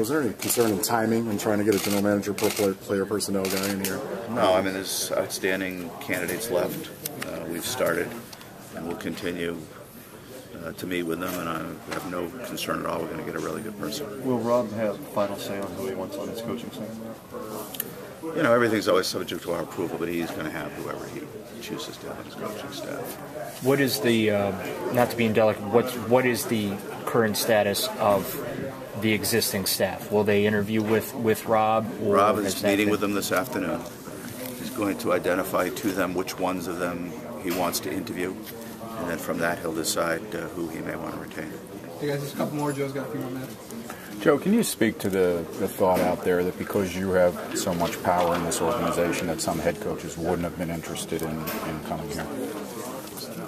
Was there any concern in timing when trying to get a general manager player personnel guy in here? No, I mean, there's outstanding candidates left. We've started, and we'll continue to meet with them, and I have no concern at all we're going to get a really good person. Will Rob have final say on who he wants on his coaching staff? You know, everything's always subject to our approval, but he's going to have whoever he chooses to have on his coaching staff. What is the, not to be indelicate, what is the current status of the existing staff? Will they interview with Rob? Rob is meeting with them this afternoon. He's going to identify to them which ones of them he wants to interview, and then from that he'll decide who he may want to retain. Hey guys, just a couple more. Joe's got a few more minutes. Joe, can you speak to the thought out there that because you have so much power in this organization that some head coaches wouldn't have been interested in coming here?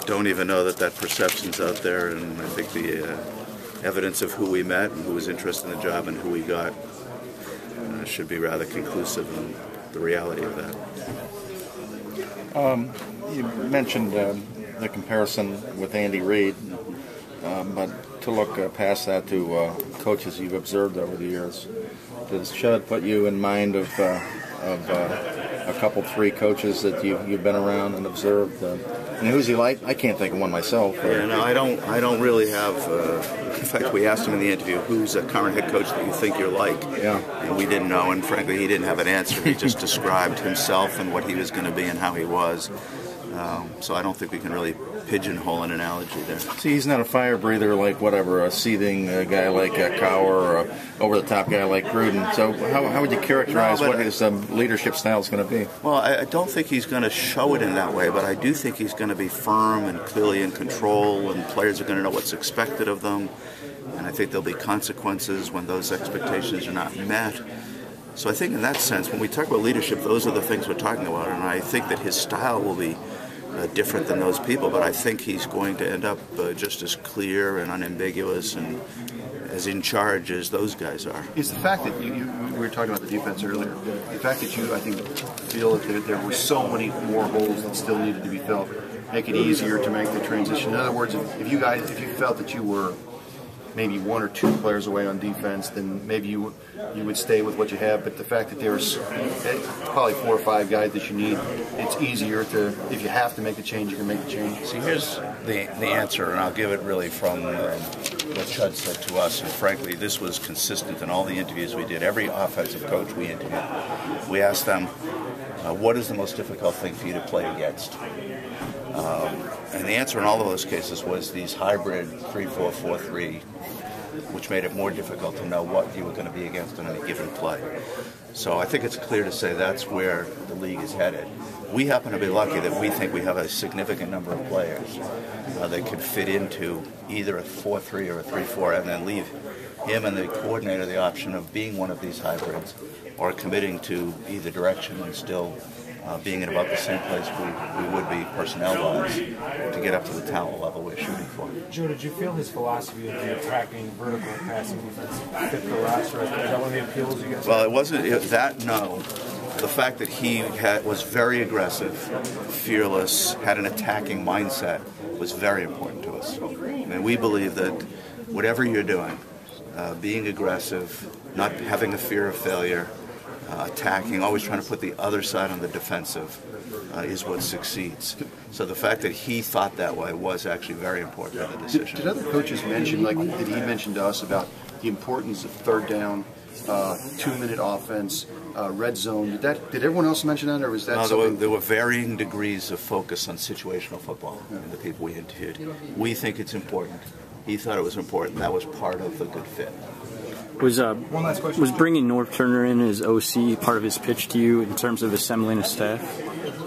Don't even know that perception's out there, and I think the evidence of who we met and who was interested in the job and who we got should be rather conclusive in the reality of that. You mentioned the comparison with Andy Reid, but to look past that to coaches you've observed over the years, does Chud put you in mind of a couple, three coaches that you've been around and observed? And who's he like? I can't think of one myself. Yeah, no, I don't really have. In fact, we asked him in the interview, "Who's a current head coach that you think you're like?" Yeah. And we didn't know, and frankly, he didn't have an answer. He just described himself and what he was going to be and how he was. So I don't think we can really pigeonhole an analogy there. See, he's not a fire breather like a seething guy like Cowher or a over-the-top guy like Gruden. So how would you characterize what his leadership style is going to be? Well, I don't think he's going to show it in that way, but I do think he's going to be firm and clearly in control, and players are going to know what's expected of them. And I think there'll be consequences when those expectations are not met. So I think in that sense, when we talk about leadership, those are the things we're talking about. And I think that his style will be different than those people, but I think he's going to end up just as clear and unambiguous and as in charge as those guys are. Is the fact that we were talking about the defense earlier, the fact that you, I think, feel that there were so many more holes that still needed to be filled, make it easier to make the transition? In other words, if you felt that you were maybe one or two players away on defense, then maybe you would stay with what you have. But the fact that there's probably 4 or 5 guys that you need, it's easier to, if you have to make the change, you can make the change. See, here's the answer, and I'll give it really from what Chud said to us. And frankly, this was consistent in all the interviews we did. Every offensive coach we interviewed, we asked them, what is the most difficult thing for you to play against? And the answer in all of those cases was these hybrid 3-4-4-3, which made it more difficult to know what you were going to be against in any given play. So I think it's clear to say that's where the league is headed. We happen to be lucky that we think we have a significant number of players that could fit into either a 4-3 or a 3-4 and then leave him and the coordinator the option of being one of these hybrids or committing to either direction and still being in about the same place we would be personnel-wise to get up to the talent level we're shooting for. Joe, did you feel his philosophy of the attacking, vertical passing defense fit the roster? Is that one of the appeals you guys? Well, it wasn't that. No, the fact that he was very aggressive, fearless, had an attacking mindset was very important to us. I mean, we believe that whatever you're doing, being aggressive, not having a fear of failure, attacking, always trying to put the other side on the defensive is what succeeds. So the fact that he thought that way was actually very important in the decision. Did other coaches mention, like did he mention to us about the importance of third down, 2-minute offense, red zone? Did everyone else mention that, or was that something? There were varying degrees of focus on situational football in the people we interviewed. We think it's important. He thought it was important. That was part of the good fit. Was bringing Norv Turner in as OC part of his pitch to you in terms of assembling a staff?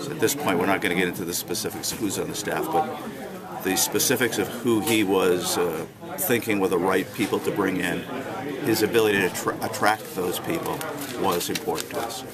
So at this point, we're not going to get into the specifics of who's on the staff, but the specifics of who he was thinking were the right people to bring in, his ability to attract those people was important to us.